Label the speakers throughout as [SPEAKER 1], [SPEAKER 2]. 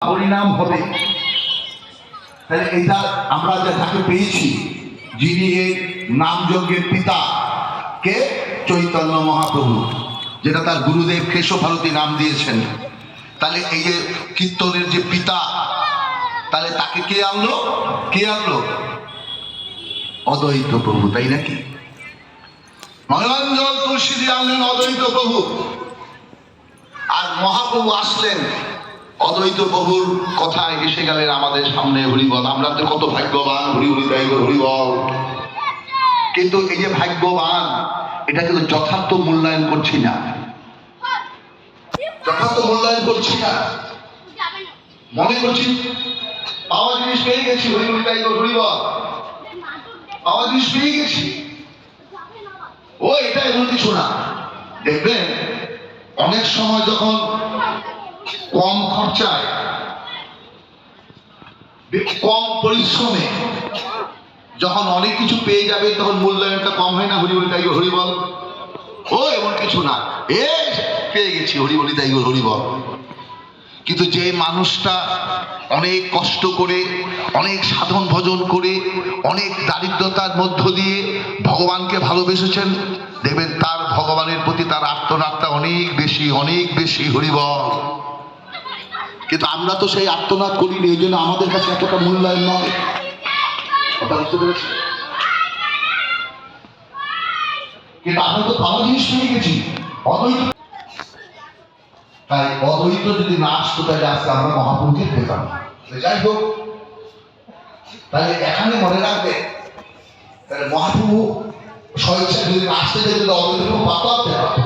[SPEAKER 1] পরিণাম হবে। তাহলে এটা আমরা যাকে পেয়েছি, যিনি এই নাম যজ্ঞের পিতা, কে? চৈতন্য মহাপ্রভু, যেটা তার গুরুদেব কেশব ভারতী নাম দিয়েছেন। তাহলে এই যে কীর্তনের যে পিতা, তাহলে তাকে কে আনলো? কে আনলো? অদ্বৈত প্রভু, তাই নাকি? নয়নজল তুলসী দিয়ে আনলেন অদ্বৈত প্রভু, আর মহাপ্রভু আসলেন অদ্বৈত প্রভুর কথায় এসে গেলেন আমাদের সামনে। হরিবল, আমরা তো কত ভাগ্যবান, হরি হরি তাই হরিবল। কিন্তু এই যে ভাগ্যবান, এটা কিন্তু যথার্থ মূল্যায়ন করছি না, যথার্থ মূল্যায়ন করছি না। মনে করছি পাওয়া জিনিস পেয়ে গেছি, হরি হরি তাই হরিবল, পাওয়া জিনিস পেয়ে গেছি, ও এটা এমন কিছু না। দেখবেন অনেক সময় যখন কম খরচায়, কম পরিশ্রমে যখন অনেক কিছু পেয়ে যাবে, তখন মূল্যায়নটা কম হয় না? হরি বলি তাই হরি বল, ও এমন কিছু না, এ পেয়ে গেছি, হরি বলি তাই হরি বল। কিন্তু যে মানুষটা অনেক কষ্ট করে, অনেক সাধন ভজন করে, অনেক দারিদ্রতার মধ্য দিয়ে ভগবানকে ভালোবেসেছেন, দেখবেন তার ভগবানের প্রতি তার আর্তনাদটা অনেক বেশি, অনেক বেশি, হরি বল। কিন্তু আমরা তো সেই আর্তনাদ করিনি, এই জন্য আমাদের কাছে এতটা মূল্যায়ন নয়। কিন্তু আমরা তো ভালো জিনিস পেয়ে গেছি, অদ্বৈত। তাই অদ্বৈত যদি না আসতো, তাহলে আজকে আমরা মহাপুরুষকে পেতাম। যাই হোক, তাহলে এখানে মনে রাখবে, তাহলে মহাপ্রভু স্বেচ্ছা যদি আসতে যেত, অদ্বৈত পাতাতে পারত।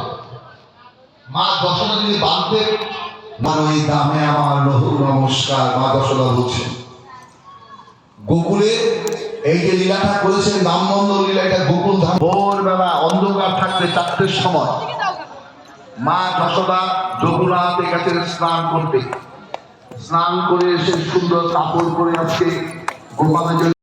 [SPEAKER 1] মা দশটা যদি বাঁধতে, মানে ওই দামে আমার লহু নমস্কার, মা দশটা বলছেন। গোকুলে এই যে লীলাটা করেছেন, রামবন্ধ লীলা, এটা গোকুল ধাম। ভোরবেলা অন্ধকার থাকতে 4টের সময় মা যশোদা যমুনাতে গেছেন স্নান করতে। স্নান করে এসে সুন্দর কাপড় পরে আজকে গোপালের